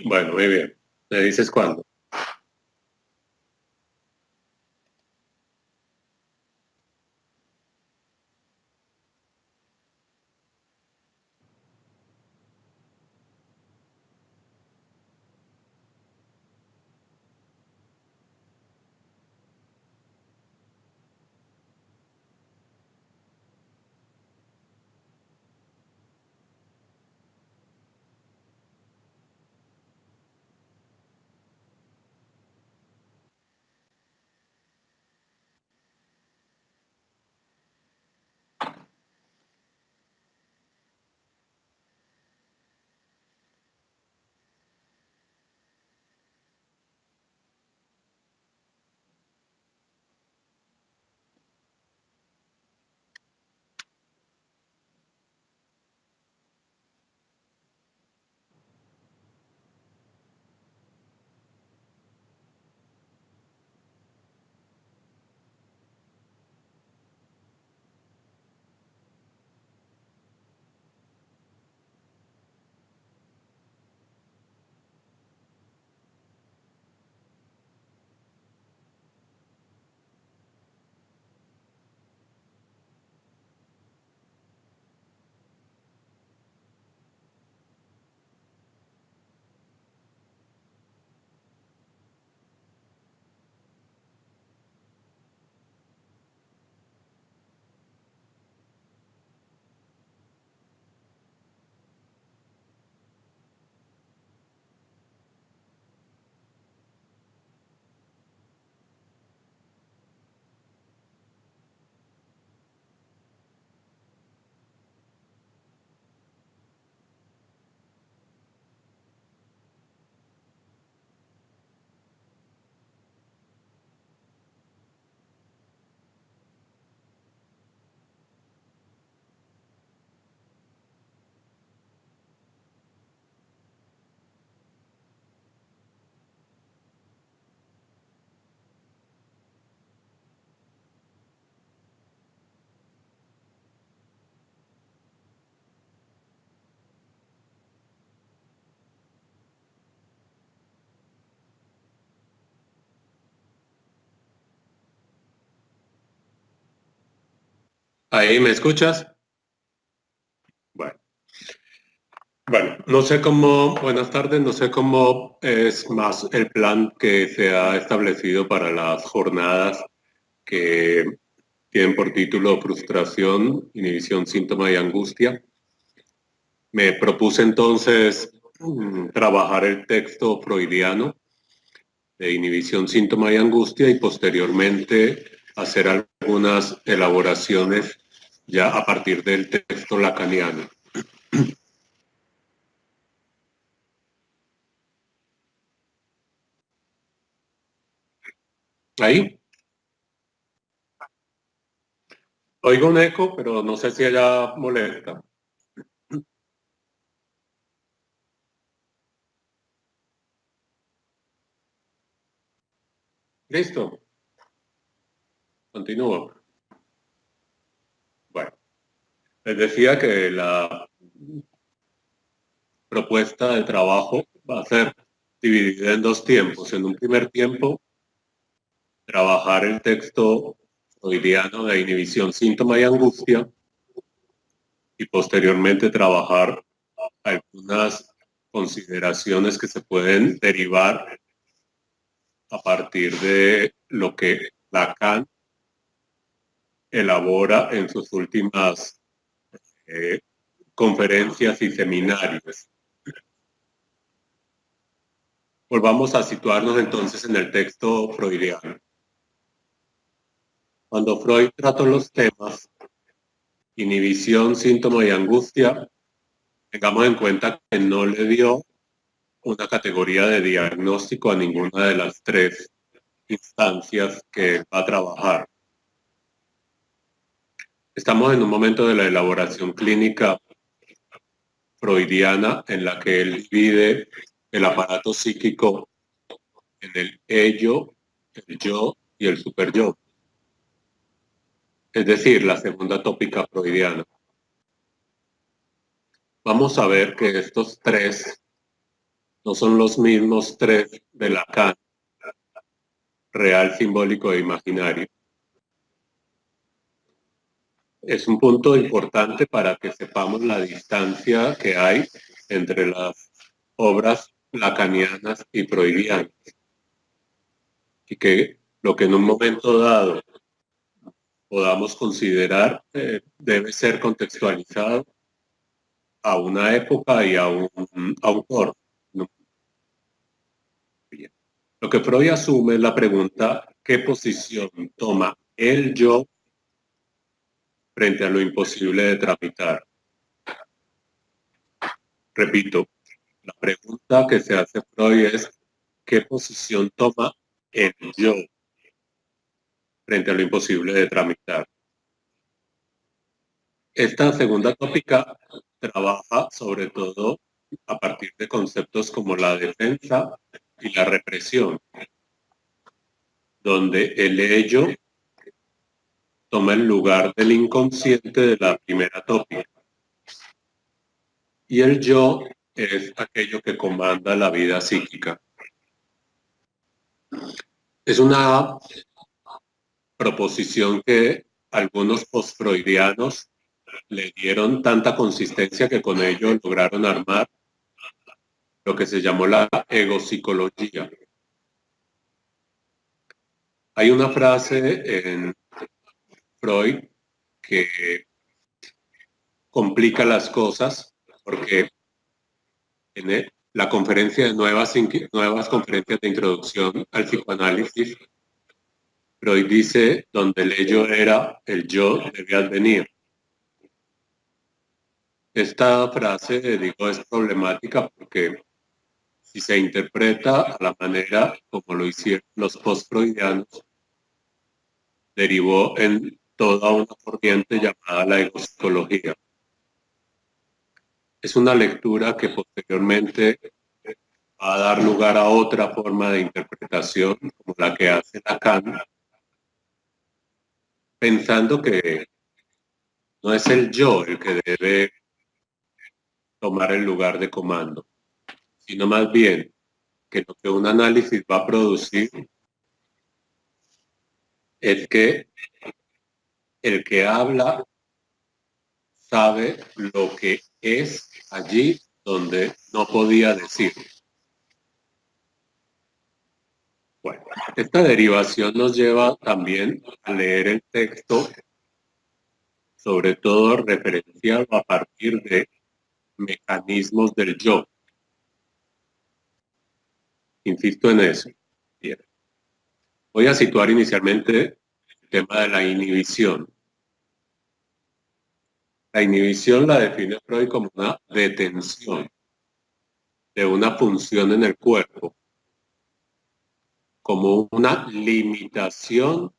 Bueno, muy bien. ¿Me dices cuándo? ¿Ahí me escuchas? Bueno, bueno, no sé cómo, buenas tardes, no sé cómo es más el plan que se ha establecido para las jornadas que tienen por título Frustración, Inhibición, Síntoma y Angustia. Me propuse entonces trabajar el texto freudiano de inhibición, síntoma y angustia y posteriormente hacer algunas elaboraciones ya a partir del texto lacaniano. Ahí oigo un eco, pero no sé si ella molesta. Listo, continúo. Bueno, les decía que la propuesta de trabajo va a ser dividida en dos tiempos. En un primer tiempo, trabajar el texto freudiano de inhibición, síntoma y angustia y posteriormente trabajar algunas consideraciones que se pueden derivar a partir de lo que Lacan elabora en sus últimas eh, conferencias y seminarios. Volvamos a situarnos entonces en el texto freudiano. Cuando Freud trató los temas inhibición, síntoma y angustia, tengamos en cuenta que no le dio una categoría de diagnóstico a ninguna de las tres instancias que va a trabajar. Estamos en un momento de la elaboración clínica freudiana en la que él divide el aparato psíquico en el ello, el yo y el superyo. Es decir, la segunda tópica freudiana. Vamos a ver que estos tres no son los mismos tres de Lacan, real, simbólico e imaginario. Es un punto importante para que sepamos la distancia que hay entre las obras lacanianas y freudianas, y que lo que en un momento dado podamos considerar debe ser contextualizado a una época y a un autor, ¿no? Bien. Lo que Freud asume es la pregunta: ¿qué posición toma el yo frente a lo imposible de tramitar? Repito, la pregunta que se hace Freud es: ¿qué posición toma el yo frente a lo imposible de tramitar? Esta segunda tópica trabaja sobre todo a partir de conceptos como la defensa y la represión, donde el ello toma el lugar del inconsciente de la primera tópica y el yo es aquello que comanda la vida psíquica. Es una proposición que algunos postfreudianos le dieron tanta consistencia que con ello lograron armar lo que se llamó la egopsicología. Hay una frase en Freud que complica las cosas porque en la conferencia de nuevas conferencias de introducción al psicoanálisis, Freud dice: donde el ello era, el yo debía advenir. Esta frase, digo, es problemática porque si se interpreta a la manera como lo hicieron los post-freudianos, derivó en toda una corriente llamada la egopsicología. Es una lectura que posteriormente va a dar lugar a otra forma de interpretación, como la que hace Lacan, pensando que no es el yo el que debe tomar el lugar de comando, sino más bien que lo que un análisis va a producir es que el que habla sabe lo que es allí donde no podía decir. Bueno, esta derivación nos lleva también a leer el texto, sobre todo referenciado a partir de mecanismos del yo. Insisto en eso. Bien. Voy a situar inicialmente el tema de la inhibición. La inhibición la define Freud como una detención de una función en el cuerpo, como una limitación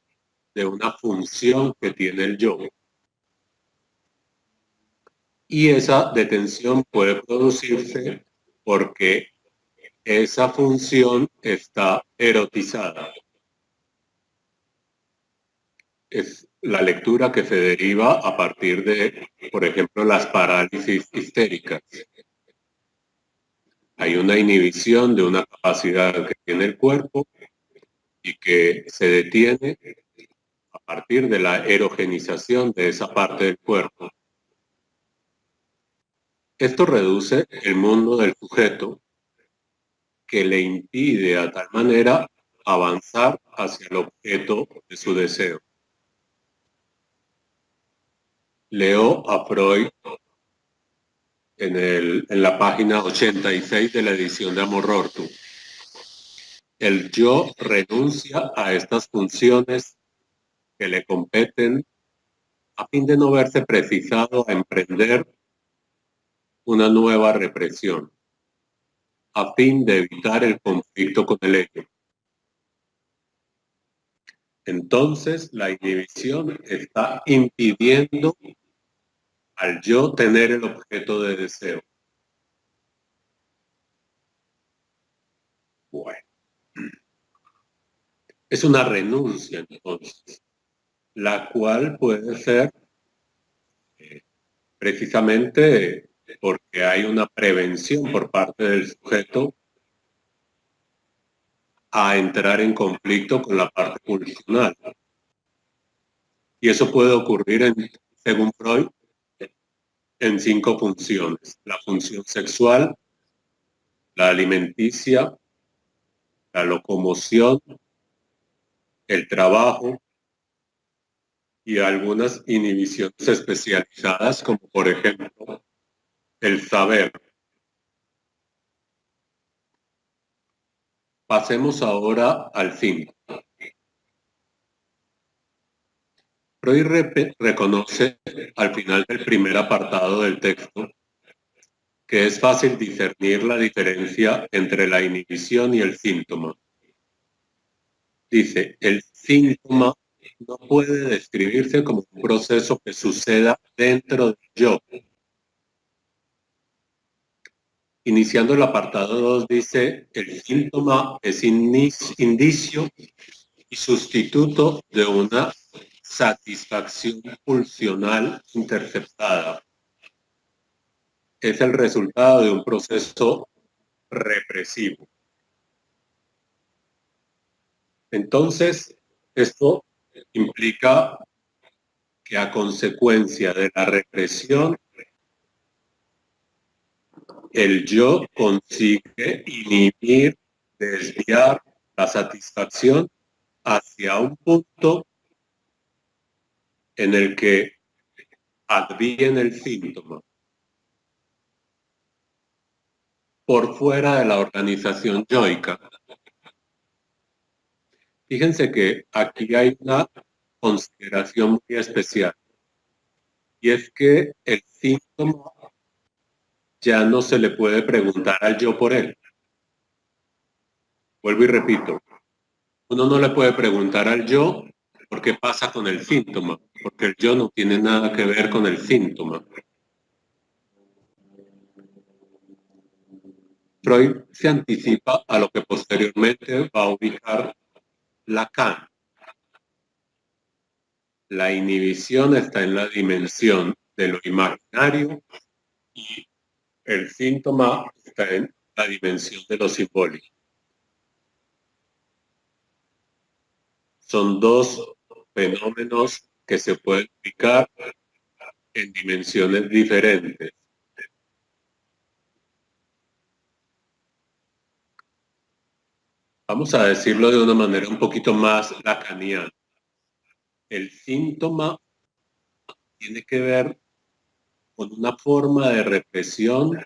de una función que tiene el yo. Y esa detención puede producirse porque esa función está erotizada. Es la lectura que se deriva a partir de, por ejemplo, las parálisis histéricas. Hay una inhibición de una capacidad que tiene el cuerpo y que se detiene a partir de la erogenización de esa parte del cuerpo. Esto reduce el mundo del sujeto, que le impide a tal manera avanzar hacia el objeto de su deseo. Leo a Freud en la página 86 de la edición de Amor Rortu. El yo renuncia a estas funciones que le competen a fin de no verse precisado a emprender una nueva represión, a fin de evitar el conflicto con el ego. Entonces, la inhibición está impidiendo al yo tener el objeto de deseo. Bueno, es una renuncia entonces, la cual puede ser precisamente porque hay una prevención por parte del sujeto a entrar en conflicto con la parte pulsional. Y eso puede ocurrir, según Freud, en 5 funciones: la función sexual, la alimenticia, la locomoción, el trabajo y algunas inhibiciones especializadas, como por ejemplo el saber. Pasemos ahora al síntoma. Freud reconoce al final del primer apartado del texto que es fácil discernir la diferencia entre la inhibición y el síntoma. Dice, el síntoma no puede describirse como un proceso que suceda dentro del yo. Iniciando el apartado 2 dice, el síntoma es indicio y sustituto de una satisfacción pulsional interceptada. Es el resultado de un proceso represivo. Entonces, esto implica que a consecuencia de la represión, el yo consigue inhibir, desviar la satisfacción hacia un punto en el que adviene el síntoma, por fuera de la organización yoica. Fíjense que aquí hay una consideración muy especial, y es que el síntoma ya no se le puede preguntar al yo por él. Vuelvo y repito, uno no le puede preguntar al yo por qué pasa con el síntoma, porque el yo no tiene nada que ver con el síntoma. Freud se anticipa a lo que posteriormente va a ubicar Lacan. La inhibición está en la dimensión de lo imaginario y el síntoma está en la dimensión de lo simbólico. Son dos fenómenos que se pueden ubicar en dimensiones diferentes. Vamos a decirlo de una manera un poquito más lacaniana. El síntoma tiene que ver con una forma de represión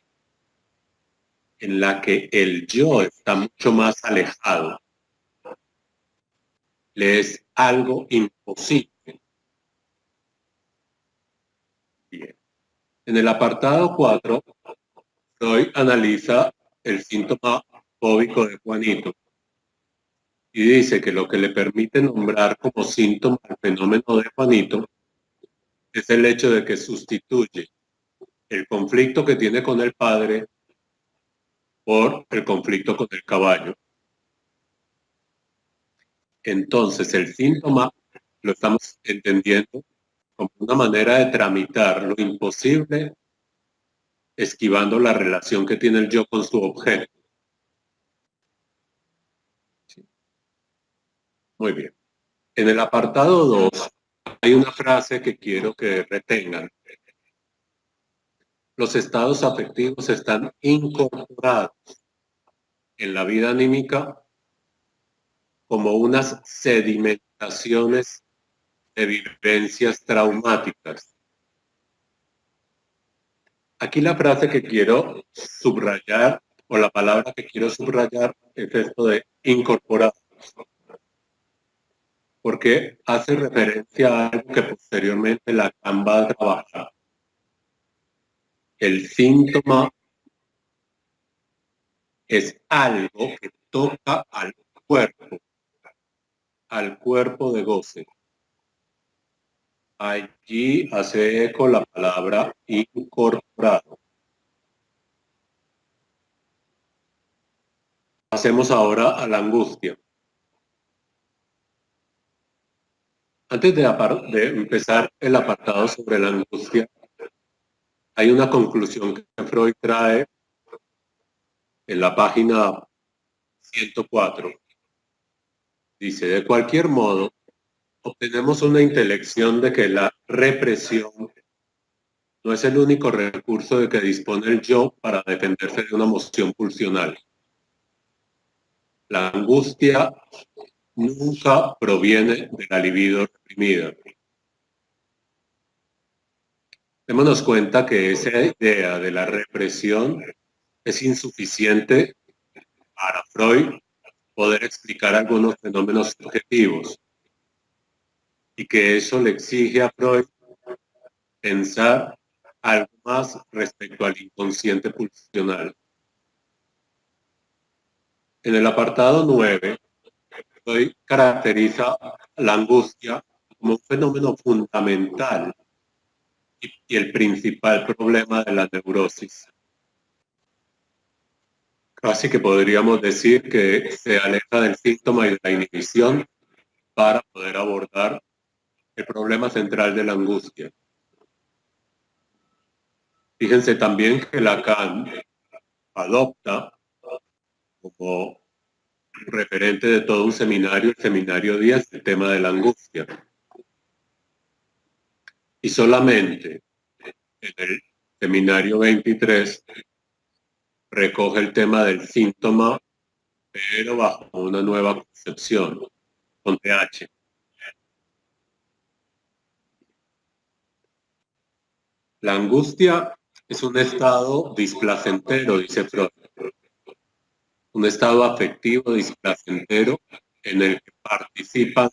en la que el yo está mucho más alejado. Le es algo imposible. Bien. En el apartado 4, Freud analiza el síntoma fóbico de Juanito y dice que lo que le permite nombrar como síntoma el fenómeno de Juanito es el hecho de que sustituye el conflicto que tiene con el padre por el conflicto con el caballo. Entonces, el síntoma lo estamos entendiendo como una manera de tramitar lo imposible, esquivando la relación que tiene el yo con su objeto. Sí. Muy bien. En el apartado 2 hay una frase que quiero que retengan. Los estados afectivos están incorporados en la vida anímica como unas sedimentaciones de vivencias traumáticas. Aquí la frase que quiero subrayar, o la palabra que quiero subrayar, es esto de incorporados, porque hace referencia a algo que posteriormente Lacan va a trabajar. El síntoma es algo que toca al cuerpo de goce. Allí hace eco la palabra incorporado. Pasemos ahora a la angustia. Antes de empezar el apartado sobre la angustia, hay una conclusión que Freud trae en la página 104. Dice, de cualquier modo, obtenemos una intelección de que la represión no es el único recurso de que dispone el yo para defenderse de una emoción pulsional. La angustia nunca proviene de la libido reprimida. Démonos cuenta que esa idea de la represión es insuficiente para Freud poder explicar algunos fenómenos subjetivos y que eso le exige a Freud pensar algo más respecto al inconsciente pulsional. En el apartado 9, Freud caracteriza la angustia como un fenómeno fundamental y el principal problema de la neurosis. Casi que podríamos decir que se aleja del síntoma y de la inhibición para poder abordar el problema central de la angustia. Fíjense también que Lacan adopta como referente de todo un seminario, el seminario 10, el tema de la angustia. Y solamente en el seminario 23 recoge el tema del síntoma, pero bajo una nueva concepción, con TH. La angustia es un estado displacentero, dice Freud. Un estado afectivo displacentero en el que participa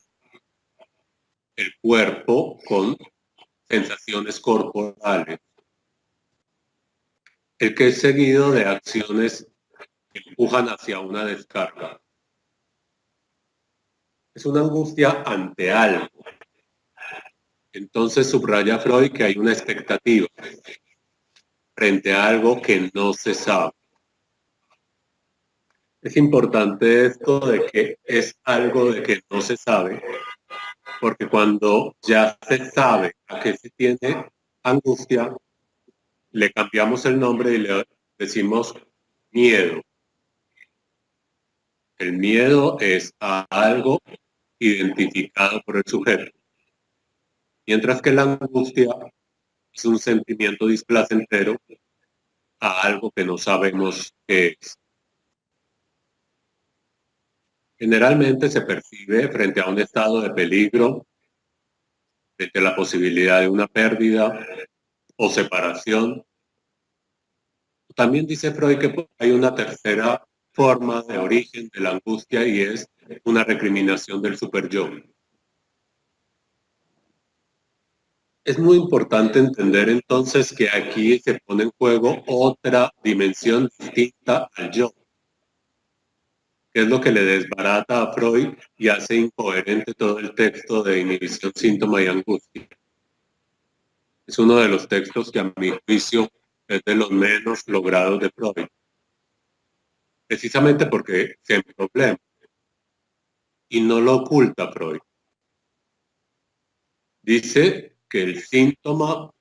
el cuerpo con sensaciones corporales, el que es seguido de acciones que empujan hacia una descarga. Es una angustia ante algo. Entonces subraya Freud que hay una expectativa frente a algo que no se sabe. Es importante esto de que es algo de que no se sabe, porque cuando ya se sabe a qué se tiene angustia, le cambiamos el nombre y le decimos miedo. El miedo es a algo identificado por el sujeto, mientras que la angustia es un sentimiento displacentero a algo que no sabemos qué es. Generalmente se percibe frente a un estado de peligro, frente a la posibilidad de una pérdida o separación. También dice Freud que hay una tercera forma de origen de la angustia y es una recriminación del superyo. Es muy importante entender entonces que aquí se pone en juego otra dimensión distinta al yo, que es lo que le desbarata a Freud y hace incoherente todo el texto de Inhibición, Síntoma y Angustia. Es uno de los textos que a mi juicio es de los menos logrados de Freud, precisamente porque se problema y no lo oculta Freud. Dice que el síntoma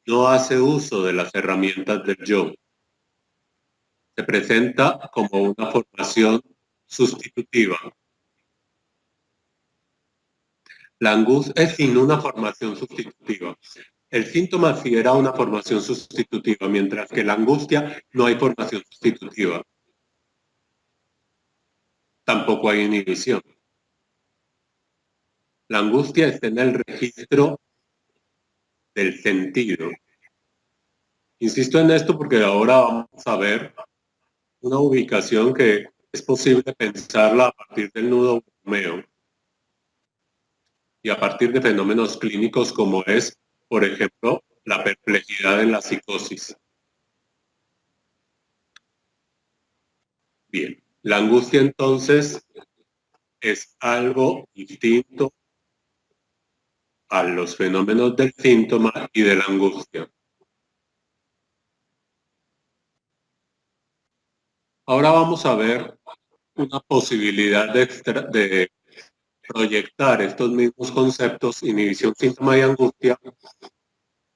no hace uso de las herramientas del yo. Se presenta como una formación sustitutiva. La angustia es sin una formación sustitutiva. El síntoma sí era una formación sustitutiva, mientras que la angustia no hay formación sustitutiva. Tampoco hay inhibición. La angustia está en el registro del sentido. Insisto en esto porque ahora vamos a ver una ubicación que es posible pensarla a partir del nudo Borromeo y a partir de fenómenos clínicos como es, por ejemplo, la perplejidad en la psicosis. Bien, la angustia entonces es algo distinto a los fenómenos del síntoma y de la angustia. Ahora vamos a ver una posibilidad de proyectar estos mismos conceptos, inhibición, síntoma y angustia,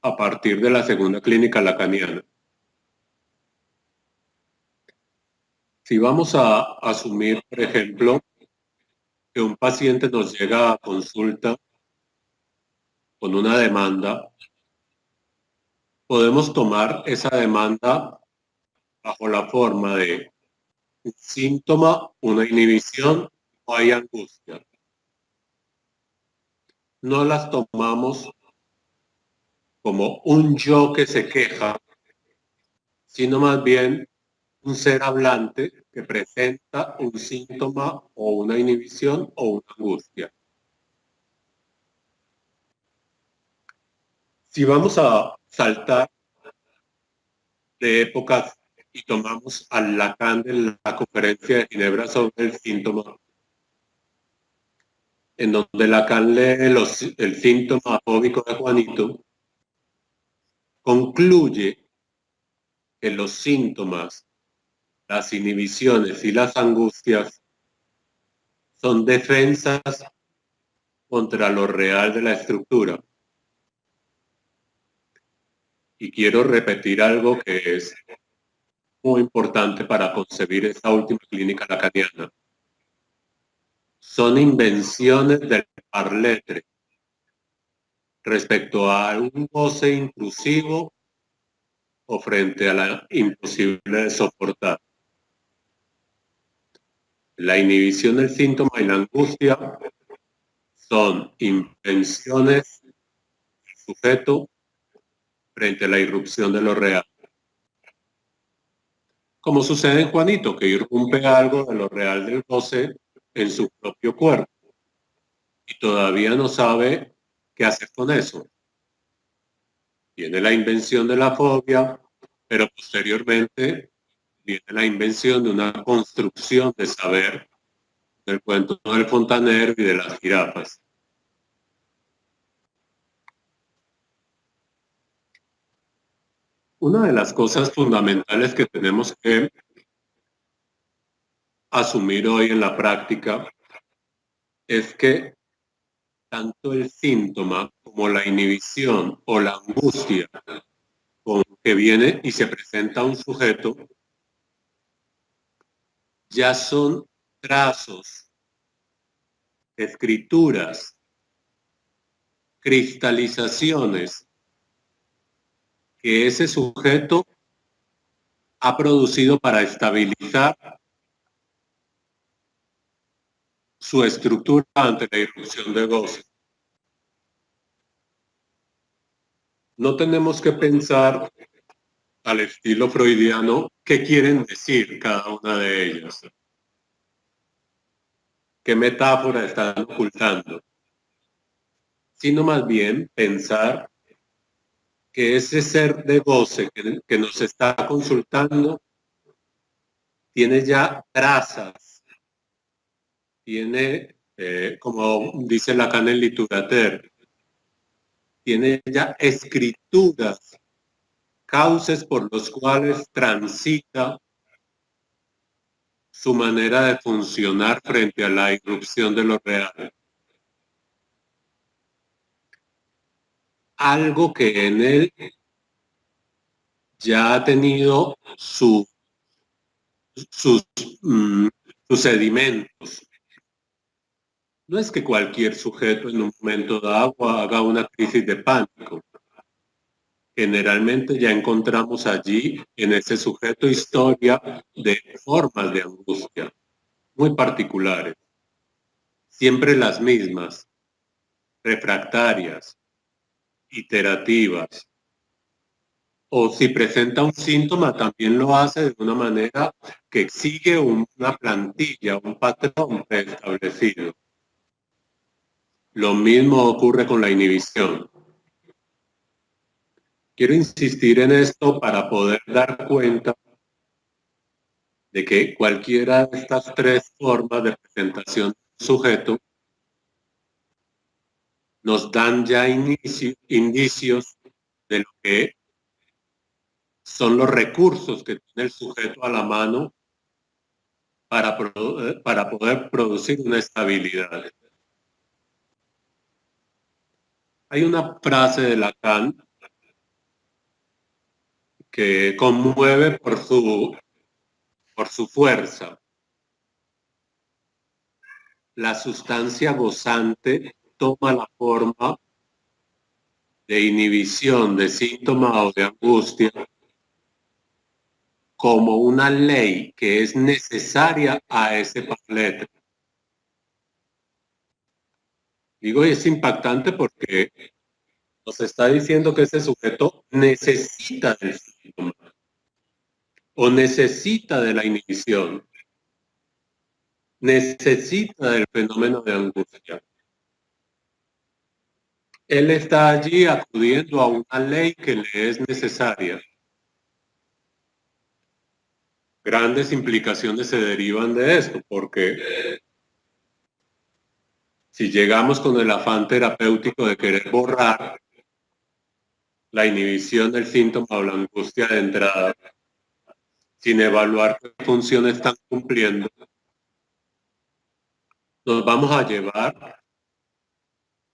a partir de la segunda clínica lacaniana. Si vamos a asumir, por ejemplo, que un paciente nos llega a consulta con una demanda, podemos tomar esa demanda bajo la forma de un síntoma, una inhibición o hay angustia. No las tomamos como un yo que se queja, sino más bien un ser hablante que presenta un síntoma o una inhibición o una angustia. Si vamos a saltar de épocas y tomamos a Lacan de la conferencia de Ginebra sobre el síntoma, en donde Lacan lee el síntoma fóbico de Juanito, concluye que los síntomas, las inhibiciones y las angustias son defensas contra lo real de la estructura. Y quiero repetir algo que es muy importante para concebir esta última clínica lacaniana. Son invenciones del parletre respecto a un goce intrusivo o frente a la imposible de soportar. La inhibición del síntoma y la angustia son invenciones del sujeto frente a la irrupción de lo real. Como sucede en Juanito, que irrumpe algo de lo real del goce en su propio cuerpo y todavía no sabe qué hacer con eso. Tiene la invención de la fobia, pero posteriormente viene la invención de una construcción de saber del cuento del fontanero y de las jirafas. Una de las cosas fundamentales que tenemos que asumir hoy en la práctica es que tanto el síntoma como la inhibición o la angustia con que viene y se presenta un sujeto ya son trazos, escrituras, cristalizaciones que ese sujeto ha producido para estabilizar su estructura ante la irrupción de goce. No tenemos que pensar al estilo freudiano qué quieren decir cada una de ellas, qué metáfora están ocultando, sino más bien pensar que ese ser de goce que nos está consultando tiene ya trazas, tiene, como dice Lacan en Literature, tiene ya escrituras, cauces por los cuales transita su manera de funcionar frente a la irrupción de lo real. Algo que en él ya ha tenido sus, sus sedimentos. No es que cualquier sujeto en un momento dado haga una crisis de pánico. Generalmente ya encontramos allí en ese sujeto historia de formas de angustia muy particulares, siempre las mismas, refractarias, iterativas. O si presenta un síntoma, también lo hace de una manera que sigue una plantilla, un patrón preestablecido. Lo mismo ocurre con la inhibición. Quiero insistir en esto para poder dar cuenta de que cualquiera de estas tres formas de presentación del sujeto nos dan ya indicios de lo que son los recursos que tiene el sujeto a la mano para poder producir una estabilidad. Hay una frase de Lacan que conmueve por su fuerza. la sustancia gozante toma la forma de inhibición de síntoma o de angustia como una ley que es necesaria a ese panfleto. Digo, y es impactante porque nos está diciendo que ese sujeto necesita del síntoma o necesita de la inhibición, necesita del fenómeno de angustia. Él está allí acudiendo a una ley que le es necesaria. Grandes implicaciones se derivan de esto, porque si llegamos con el afán terapéutico de querer borrar la inhibición del síntoma o la angustia de entrada, sin evaluar qué funciones están cumpliendo, nos vamos a llevar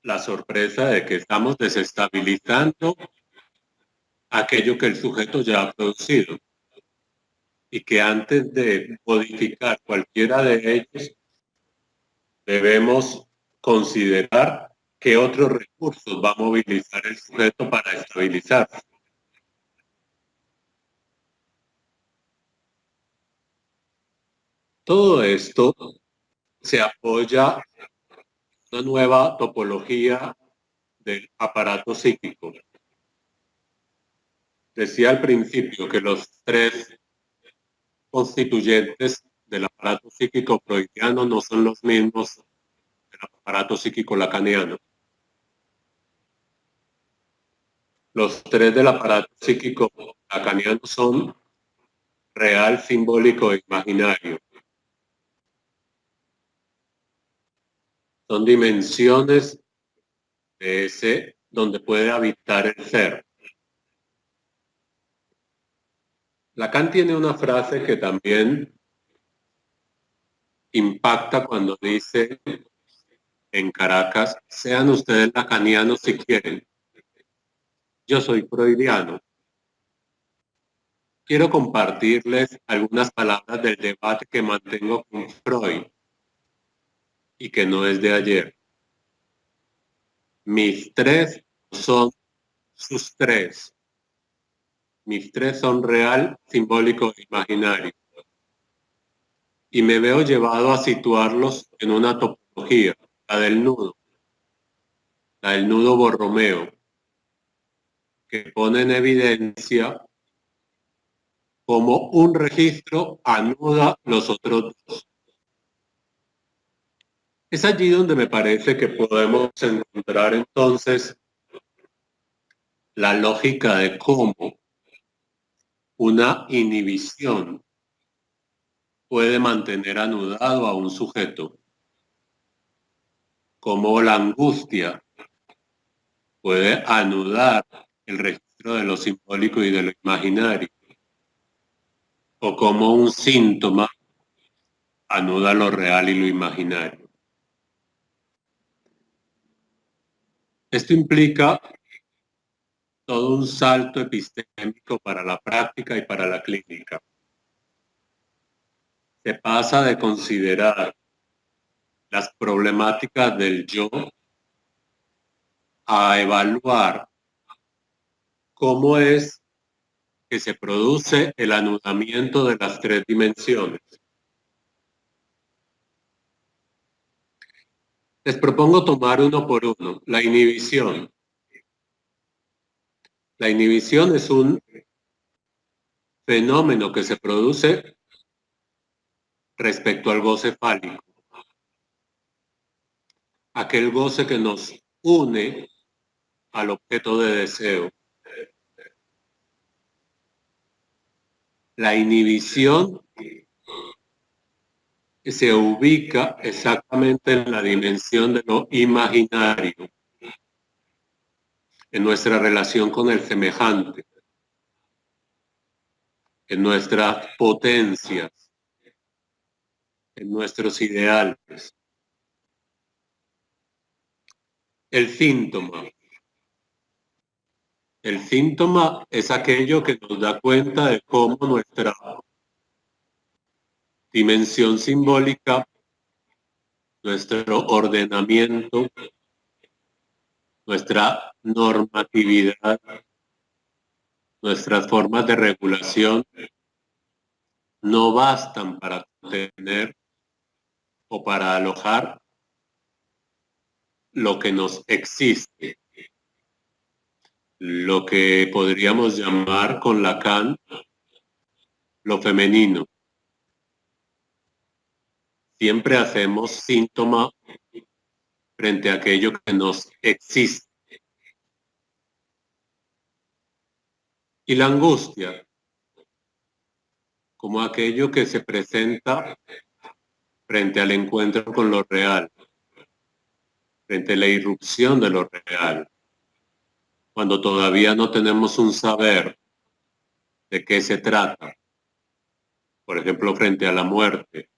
la sorpresa de que estamos desestabilizando aquello que el sujeto ya ha producido y que antes de modificar cualquiera de ellos debemos considerar qué otros recursos va a movilizar el sujeto para estabilizarse. Todo esto se apoya en una nueva topología del aparato psíquico. Decía al principio que los tres constituyentes del aparato psíquico freudiano no son los mismos del aparato psíquico lacaniano. Los tres del aparato psíquico lacaniano son real, simbólico e imaginario. Son dimensiones de ese donde puede habitar el ser. Lacan tiene una frase que también impacta cuando dice en Caracas, sean ustedes lacanianos si quieren. Yo soy freudiano. Quiero compartirles algunas palabras del debate que mantengo con Freud y que no es de ayer. Mis tres son sus tres. Mis tres son real, simbólico e imaginario. Y me veo llevado a situarlos en una topología, la del nudo Borromeo, que pone en evidencia cómo un registro anuda los otros dos. Es allí donde me parece que podemos encontrar entonces la lógica de cómo una inhibición puede mantener anudado a un sujeto, cómo la angustia puede anudar el registro de lo simbólico y de lo imaginario, o cómo un síntoma anuda lo real y lo imaginario. Esto implica todo un salto epistémico para la práctica y para la clínica. Se pasa de considerar las problemáticas del yo a evaluar cómo es que se produce el anudamiento de las tres dimensiones. Les propongo tomar uno por uno. La inhibición. La inhibición es un fenómeno que se produce respecto al goce fálico. Aquel goce que nos une al objeto de deseo. La inhibición se ubica exactamente en la dimensión de lo imaginario, en nuestra relación con el semejante, en nuestras potencias, en nuestros ideales. El síntoma. El síntoma es aquello que nos da cuenta de cómo nuestra dimensión simbólica nuestro ordenamiento, nuestra normatividad, nuestras formas de regulación no bastan para tener o para alojar lo que nos existe, lo que podríamos llamar con Lacan lo femenino. Siempre hacemos síntoma frente a aquello que nos existe. Y la angustia, como aquello que se presenta frente al encuentro con lo real, frente a la irrupción de lo real, cuando todavía no tenemos un saber de qué se trata, por ejemplo, frente a la muerte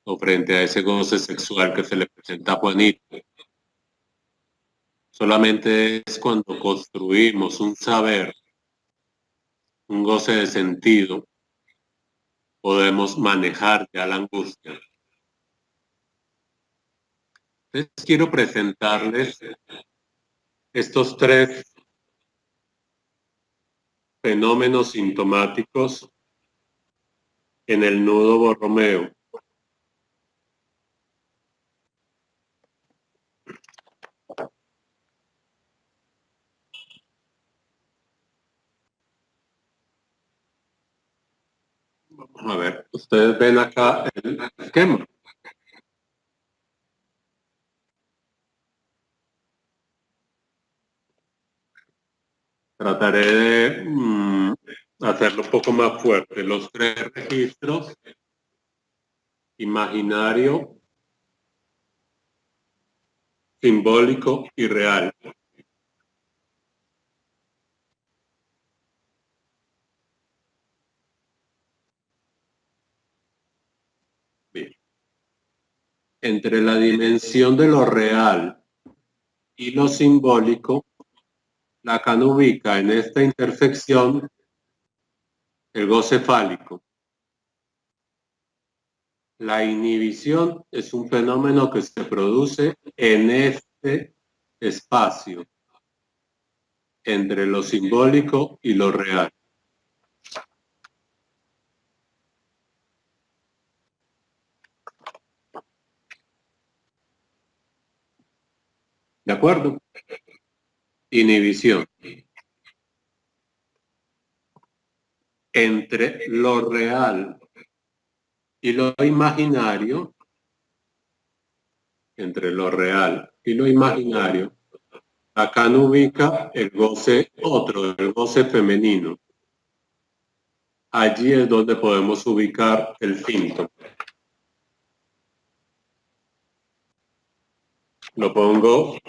o frente a ese goce sexual que se le presenta a Juanito. Solamente es cuando construimos un saber, un goce de sentido, podemos manejar ya la angustia. Entonces quiero presentarles estos tres fenómenos sintomáticos en el nudo Borromeo. Vamos a ver, ustedes ven acá el esquema. Trataré de hacerlo un poco más fuerte. Los tres registros, imaginario, simbólico y real. Bien. Entre la dimensión de lo real y lo simbólico, Lacan ubica en esta intersección el goce fálico. La inhibición es un fenómeno que se produce en este espacio entre lo simbólico y lo real. ¿De acuerdo? Inhibición. Entre lo real y lo imaginario, entre lo real y lo imaginario, acá no ubica el goce otro, el goce femenino. Allí es donde podemos ubicar el síntoma. Lo pongo,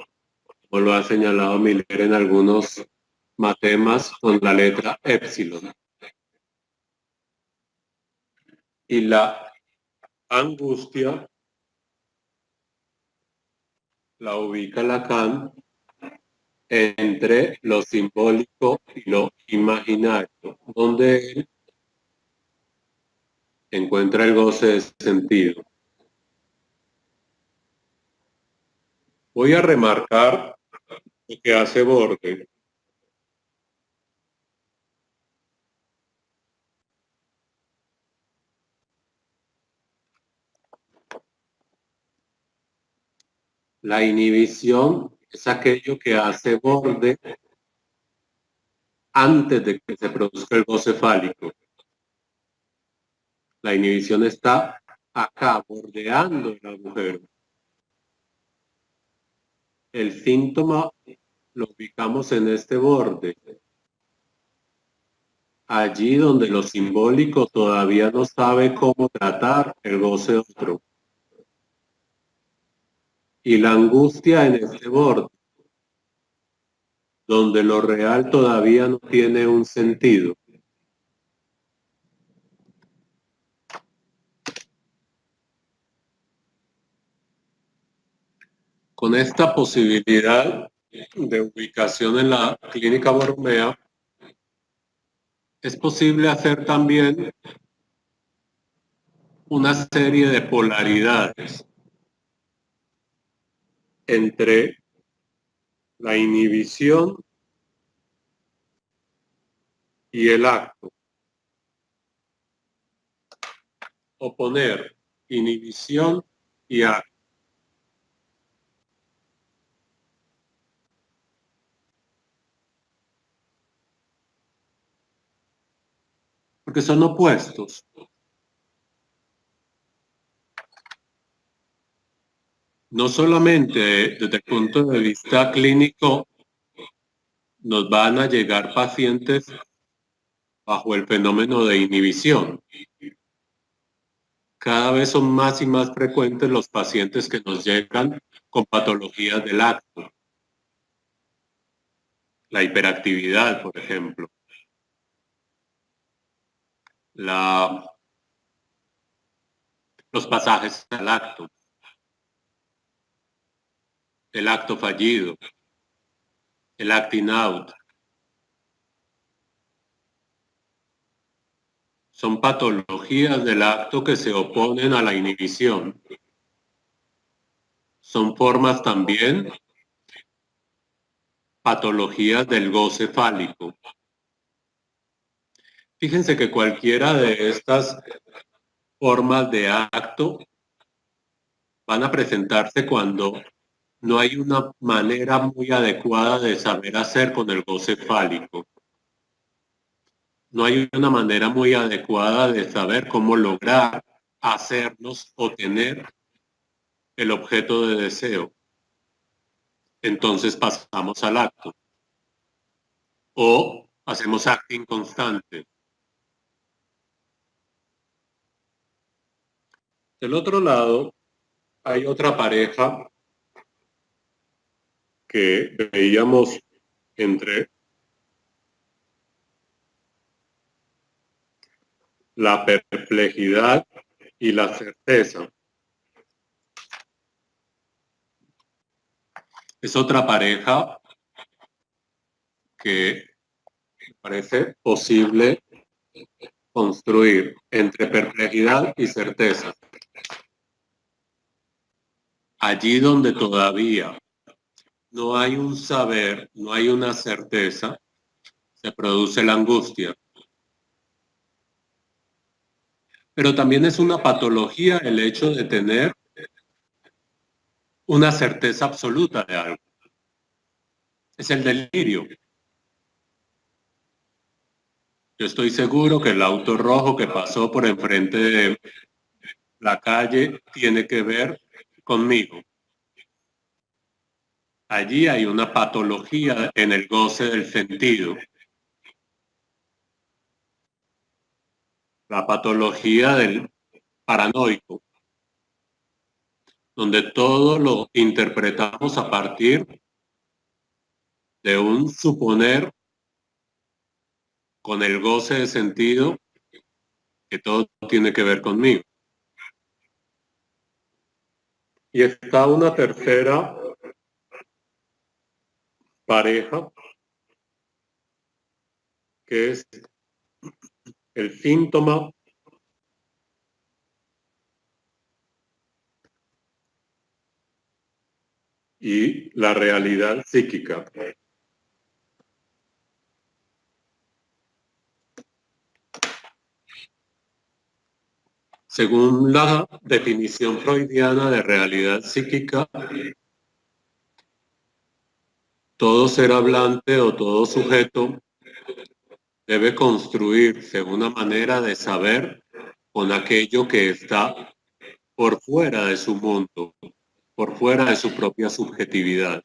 como lo ha señalado Miller en algunos matemas, con la letra epsilon. Y la angustia la ubica Lacan entre lo simbólico y lo imaginario, donde él encuentra el goce de sentido. Voy a remarcar lo que hace Borde. La inhibición es aquello que hace Borde antes de que se produzca el goce fálico. La inhibición está acá, bordeando el agujero. El síntoma lo ubicamos en este borde, allí donde lo simbólico todavía no sabe cómo tratar el goce otro. Y la angustia en este borde, donde lo real todavía no tiene un sentido. Con esta posibilidad de ubicación en la clínica Borromeo, es posible hacer también una serie de polaridades. entre la inhibición y el acto. Oponer inhibición y acto. Porque son opuestos. No solamente desde el punto de vista clínico nos van a llegar pacientes bajo el fenómeno de inhibición. Cada vez son más y más frecuentes los pacientes que nos llegan con patologías del acto. La hiperactividad, por ejemplo. Los pasajes al acto. El acto fallido. El acting out. Son patologías del acto que se oponen a la inhibición. Son formas también patologías del goce fálico. Fíjense que cualquiera de estas formas de acto van a presentarse cuando no hay una manera muy adecuada de saber hacer con el goce fálico. No hay una manera muy adecuada de saber cómo lograr hacernos o tener el objeto de deseo. Entonces pasamos al acto. O hacemos acting constante. Del otro lado, hay otra pareja que veíamos entre la perplejidad y la certeza. Es otra pareja que parece posible construir entre perplejidad y certeza. Allí donde todavía no hay un saber, no hay una certeza, se produce la angustia. Pero también es una patología el hecho de tener una certeza absoluta de algo. Es el delirio. Yo estoy seguro que el auto rojo que pasó por enfrente de la calle tiene que ver conmigo. Allí hay una patología en el goce del sentido. La patología del paranoico, donde todo lo interpretamos a partir de un suponer con el goce de sentido que todo tiene que ver conmigo. Y está una tercera pareja, que es el síntoma y la realidad psíquica. Según la definición freudiana de realidad psíquica, todo ser hablante o todo sujeto debe construirse una manera de saber con aquello que está por fuera de su mundo, por fuera de su propia subjetividad.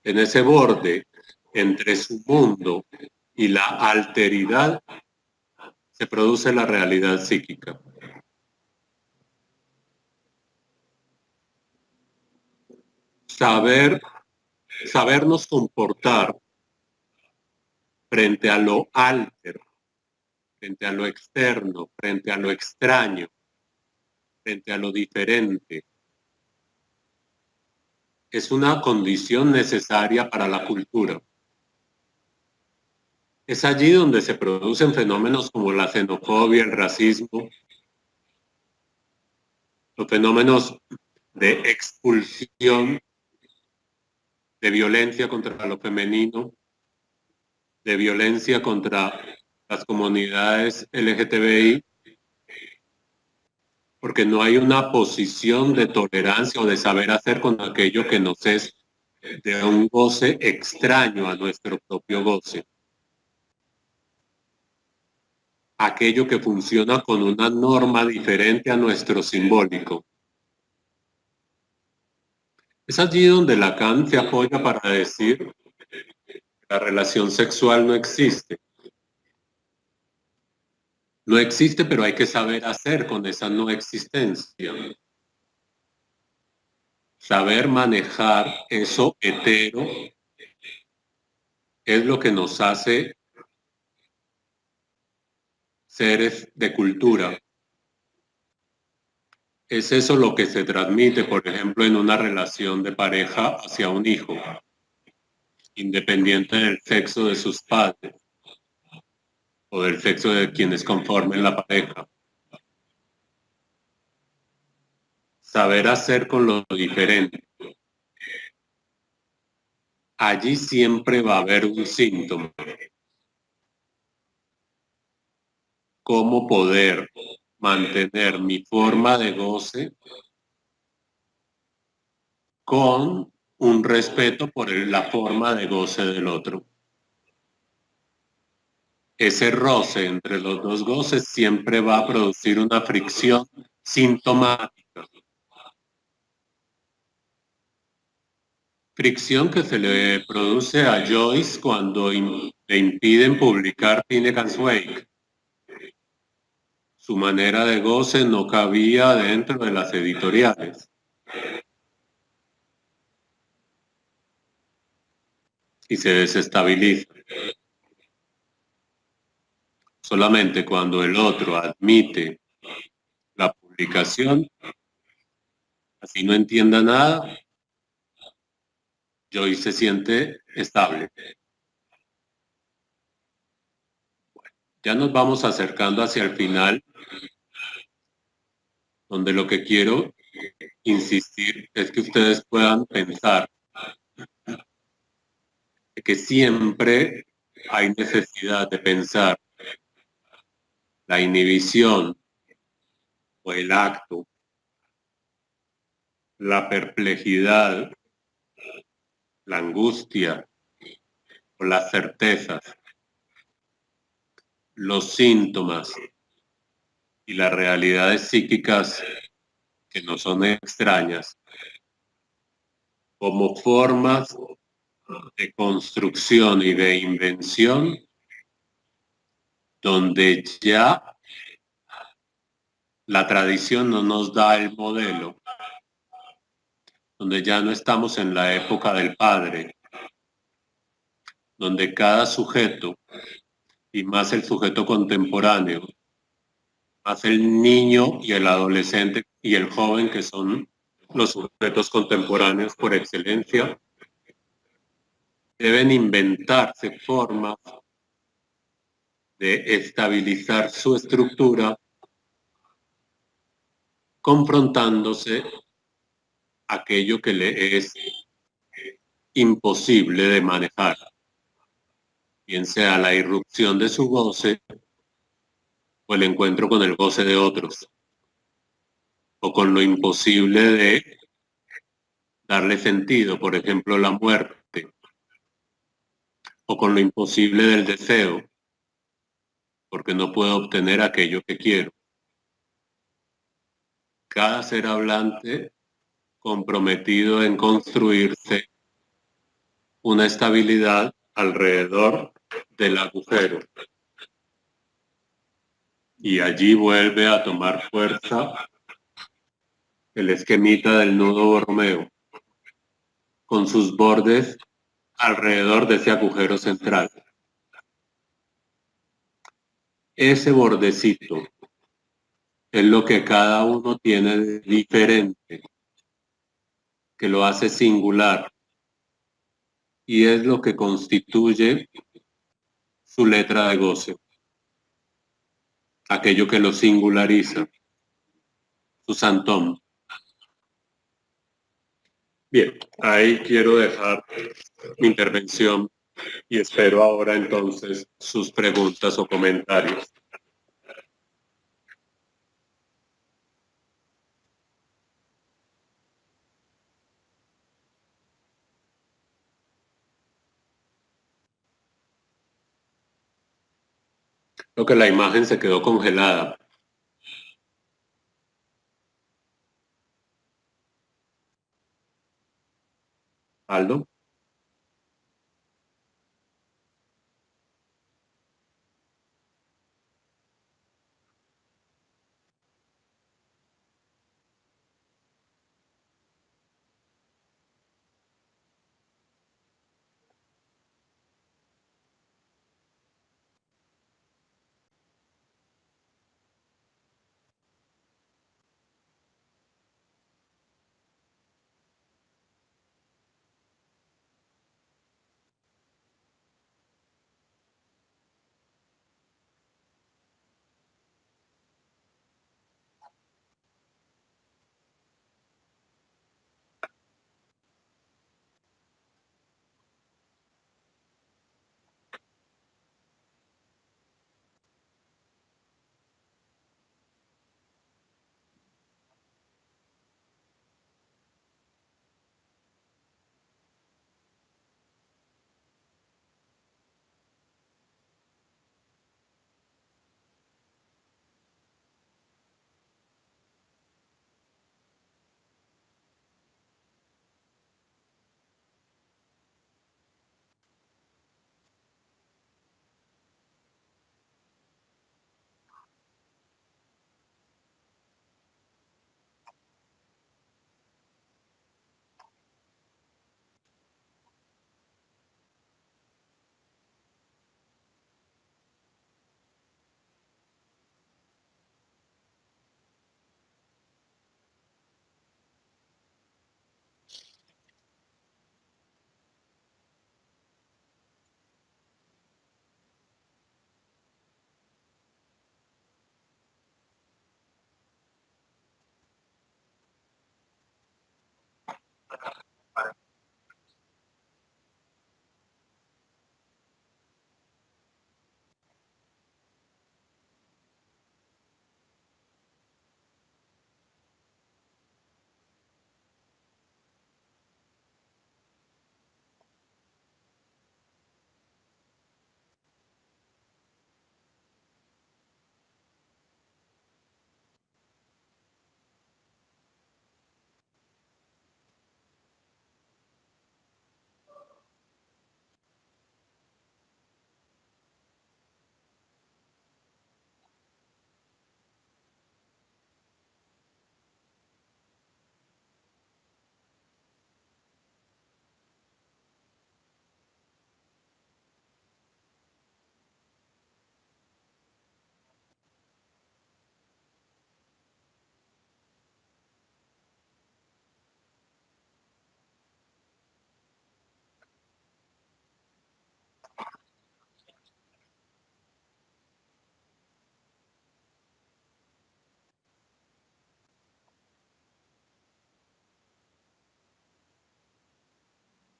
En ese borde entre su mundo y la alteridad se produce la realidad psíquica. Sabernos comportar frente a lo alter, frente a lo externo, frente a lo extraño, frente a lo diferente, es una condición necesaria para la cultura. Es allí donde se producen fenómenos como la xenofobia, el racismo, los fenómenos de expulsión, de violencia contra lo femenino, de violencia contra las comunidades LGTBI, porque no hay una posición de tolerancia o de saber hacer con aquello que nos es de un goce extraño a nuestro propio goce. Aquello que funciona con una norma diferente a nuestro simbólico. Es allí donde Lacan se apoya para decir que la relación sexual no existe. No existe, pero hay que saber hacer con esa no existencia. Saber manejar eso hetero es lo que nos hace seres de cultura. Es eso lo que se transmite, por ejemplo, en una relación de pareja hacia un hijo, independiente del sexo de sus padres o del sexo de quienes conformen la pareja. Saber hacer con lo diferente. Allí siempre va a haber un síntoma. ¿Cómo poder mantener mi forma de goce con un respeto por la forma de goce del otro? Ese roce entre los dos goces siempre va a producir una fricción sintomática. Fricción que se le produce a Joyce cuando le impiden publicar Finnegan's Wake. Su manera de goce no cabía dentro de las editoriales. Y se desestabiliza. Solamente cuando el otro admite la publicación, así no entienda nada, Joyce se siente estable. Ya nos vamos acercando hacia el final, donde lo que quiero insistir es que ustedes puedan pensar que siempre hay necesidad de pensar la inhibición o el acto, la perplejidad, la angustia o las certezas, los síntomas y las realidades psíquicas que no son extrañas como formas de construcción y de invención donde ya la tradición no nos da el modelo, donde ya no estamos en la época del padre, donde cada sujeto, y más el sujeto contemporáneo, más el niño y el adolescente y el joven, que son los sujetos contemporáneos por excelencia, deben inventarse formas de estabilizar su estructura, confrontándose aquello que le es imposible de manejar, bien sea la irrupción de su goce o el encuentro con el goce de otros, o con lo imposible de darle sentido, por ejemplo, la muerte, o con lo imposible del deseo, porque no puedo obtener aquello que quiero. Cada ser hablante comprometido en construirse una estabilidad alrededor del agujero. Y allí vuelve a tomar fuerza el esquemita del nudo Borromeo, con sus bordes alrededor de ese agujero central. Ese bordecito es lo que cada uno tiene de diferente, que lo hace singular, y es lo que constituye su letra de goce, aquello que lo singulariza, su santón. Bien, ahí quiero dejar mi intervención y espero ahora entonces sus preguntas o comentarios. Creo que la imagen se quedó congelada. Aldo.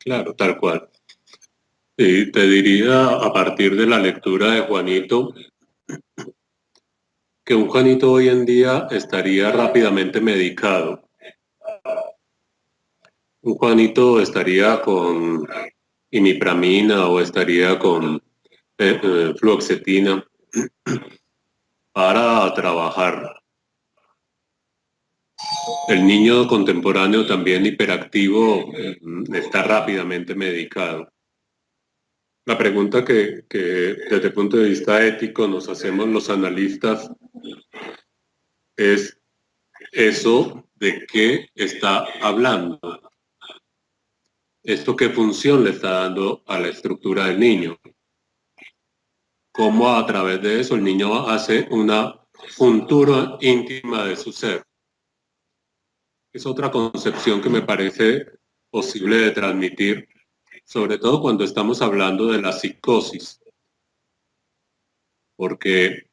Claro, tal cual. Y te diría a partir de la lectura de Juanito, que un Juanito hoy en día estaría rápidamente medicado. Un Juanito estaría con imipramina o estaría con fluoxetina para trabajar. El niño contemporáneo también hiperactivo está rápidamente medicado. La pregunta que desde el punto de vista ético nos hacemos los analistas es eso de qué está hablando. ¿Esto qué función le está dando a la estructura del niño? ¿Cómo a través de eso el niño hace una juntura íntima de su ser? Es otra concepción que me parece posible de transmitir, sobre todo cuando estamos hablando de la psicosis, porque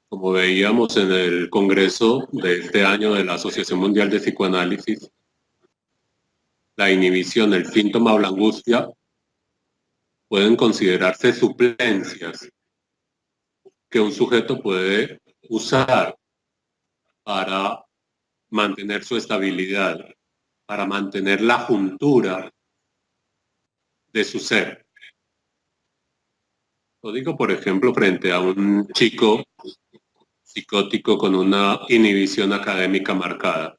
como veíamos en el congreso de este año de la Asociación Mundial de Psicoanálisis, la inhibición, el síntoma o la angustia pueden considerarse suplencias que un sujeto puede usar para mantener su estabilidad, para mantener la juntura de su ser. Lo digo, por ejemplo, frente a un chico psicótico con una inhibición académica marcada.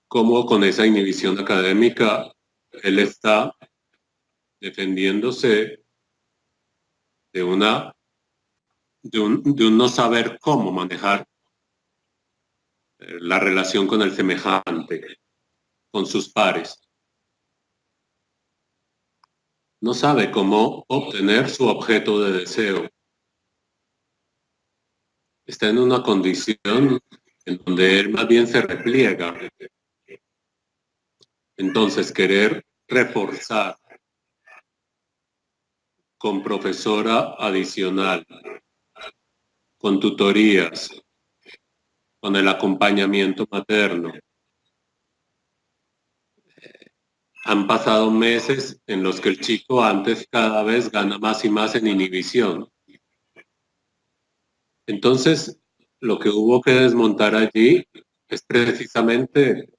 Cómo con esa inhibición académica él está defendiéndose de un no saber cómo manejar la relación con el semejante, con sus pares. No sabe cómo obtener su objeto de deseo. Está en una condición en donde él más bien se repliega. Entonces, querer reforzar con profesora adicional, con tutorías, con el acompañamiento materno. Han pasado meses en los que el chico antes cada vez gana más y más en inhibición. Entonces, lo que hubo que desmontar allí es precisamente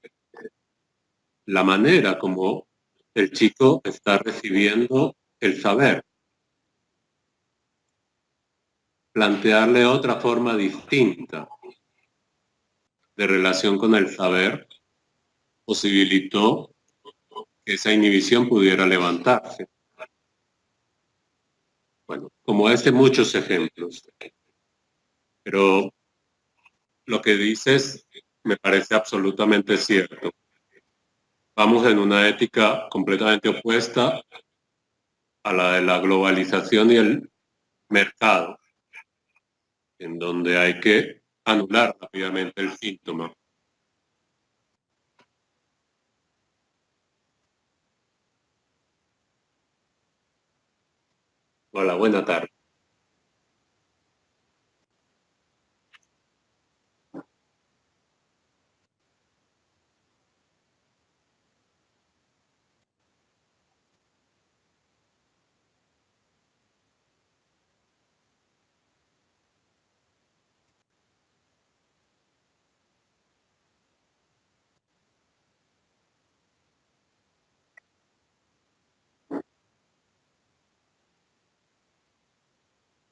la manera como el chico está recibiendo el saber. Plantearle otra forma distinta de relación con el saber posibilitó que esa inhibición pudiera levantarse. Bueno, como muchos ejemplos. Pero lo que dices me parece absolutamente cierto. Vamos en una ética completamente opuesta a la de la globalización y el mercado, en donde hay que anular rápidamente el síntoma. Hola, buena tarde.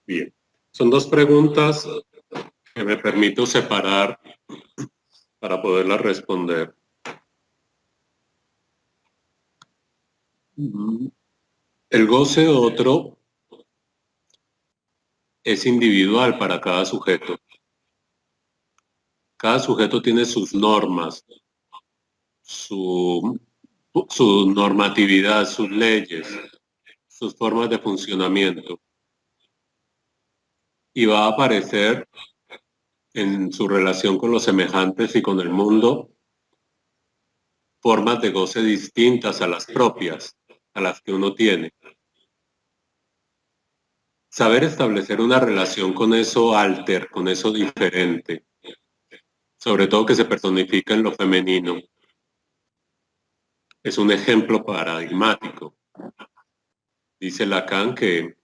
Bien, son dos preguntas que me permito separar para poderlas responder. El goce otro es individual para cada sujeto. Cada sujeto tiene sus normas, su normatividad, sus leyes, sus formas de funcionamiento. Y va a aparecer en su relación con los semejantes y con el mundo formas de goce distintas a las propias, a las que uno tiene. Saber establecer una relación con eso alter, con eso diferente, sobre todo que se personifica en lo femenino, es un ejemplo paradigmático. Dice Lacan que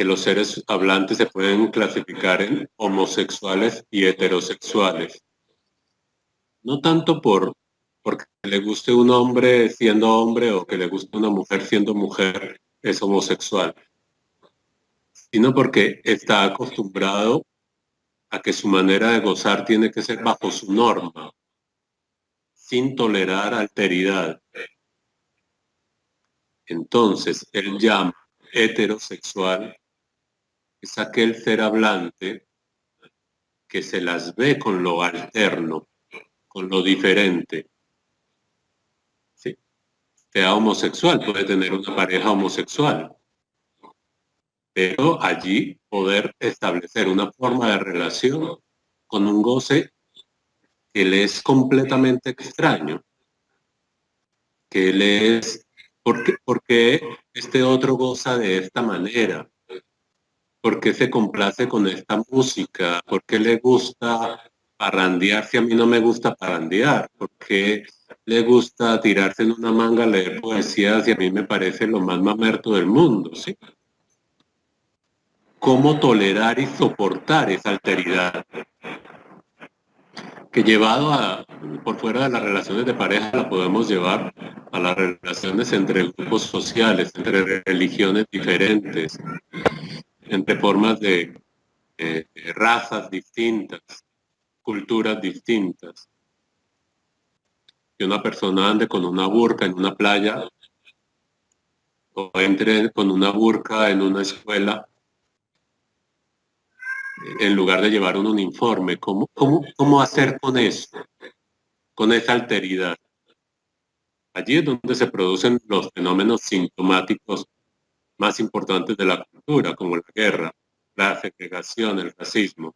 los seres hablantes se pueden clasificar en homosexuales y heterosexuales. No tanto porque le guste un hombre siendo hombre o que le guste una mujer siendo mujer, es homosexual, sino porque está acostumbrado a que su manera de gozar tiene que ser bajo su norma, sin tolerar alteridad. Entonces, él llama heterosexual es aquel ser hablante que se las ve con lo alterno, con lo diferente. ¿Sí? Sea homosexual, puede tener una pareja homosexual, pero allí poder establecer una forma de relación con un goce que le es completamente extraño, que le es, porque este otro goza de esta manera, porque se complace con esta música, porque le gusta parrandear si a mí no me gusta parrandear? ¿Por qué le gusta tirarse en una manga a leer poesías y a mí me parece lo más mamerto del mundo? ¿Sí? ¿Cómo tolerar y soportar esa alteridad? Que llevado por fuera de las relaciones de pareja la podemos llevar a las relaciones entre grupos sociales, entre religiones diferentes, entre formas de razas distintas, culturas distintas. Que una persona ande con una burka en una playa o entre con una burka en una escuela en lugar de llevar un uniforme. ¿Cómo hacer con eso? Con esa alteridad. Allí es donde se producen los fenómenos sintomáticos más importantes de la cultura, como la guerra, la segregación, el racismo.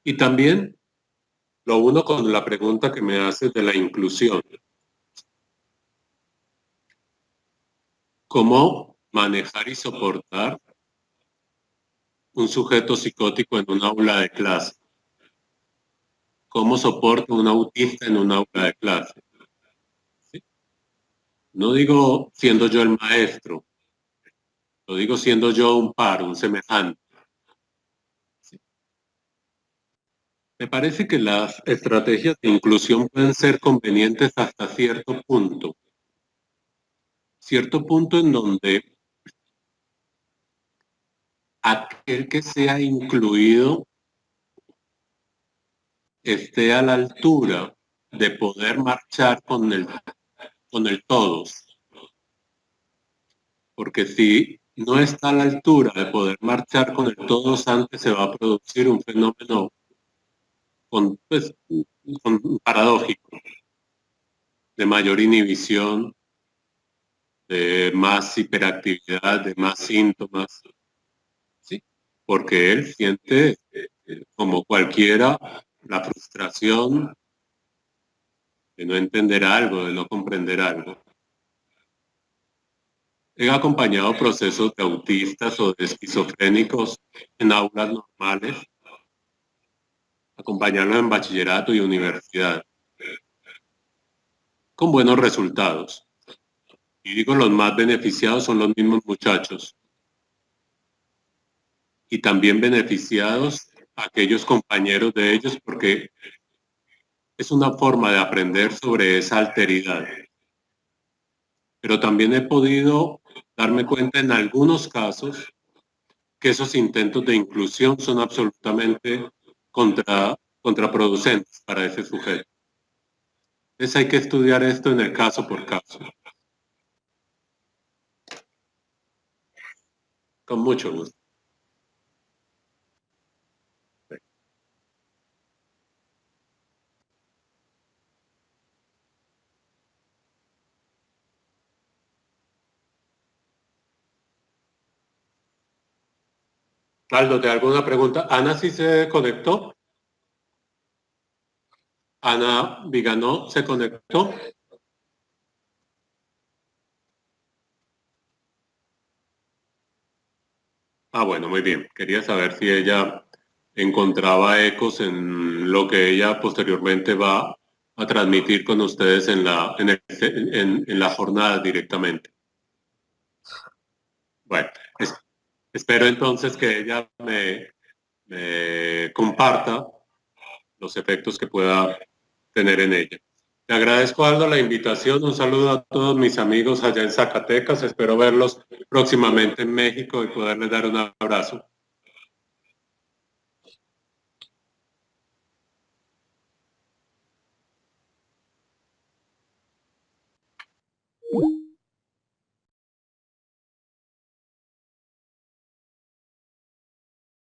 Y también lo uno con la pregunta que me haces de la inclusión. ¿Cómo manejar y soportar un sujeto psicótico en un aula de clase? ¿Cómo soporto un autista en un aula de clase? ¿Sí? No digo siendo yo el maestro, lo digo siendo yo un par, un semejante. ¿Sí? Me parece que las estrategias de inclusión pueden ser convenientes hasta cierto punto en donde aquel que sea incluido esté a la altura de poder marchar con el todos. Porque si no está a la altura de poder marchar con el todos, antes se va a producir un fenómeno pues, paradójico, de mayor inhibición, de más hiperactividad, de más síntomas, ¿sí? Porque él siente, como cualquiera, la frustración de no entender algo, de no comprender algo. He acompañado procesos de autistas o de esquizofrénicos en aulas normales, acompañarlos en bachillerato y universidad, con buenos resultados. Y digo, los más beneficiados son los mismos muchachos. Y también beneficiados aquellos compañeros de ellos, porque es una forma de aprender sobre esa alteridad. Pero también he podido darme cuenta en algunos casos que esos intentos de inclusión son absolutamente contraproducentes para ese sujeto. Entonces hay que estudiar esto en el caso por caso. Con mucho gusto. Aldo, ¿te hago una pregunta? ¿Ana sí se conectó? ¿Ana Viganó se conectó? Ah, bueno, muy bien. Quería saber si ella encontraba ecos en lo que ella posteriormente va a transmitir con ustedes en la jornada directamente. Bueno, espero entonces que ella me comparta los efectos que pueda tener en ella. Te agradezco, Aldo, la invitación. Un saludo a todos mis amigos allá en Zacatecas. Espero verlos próximamente en México y poderles dar un abrazo.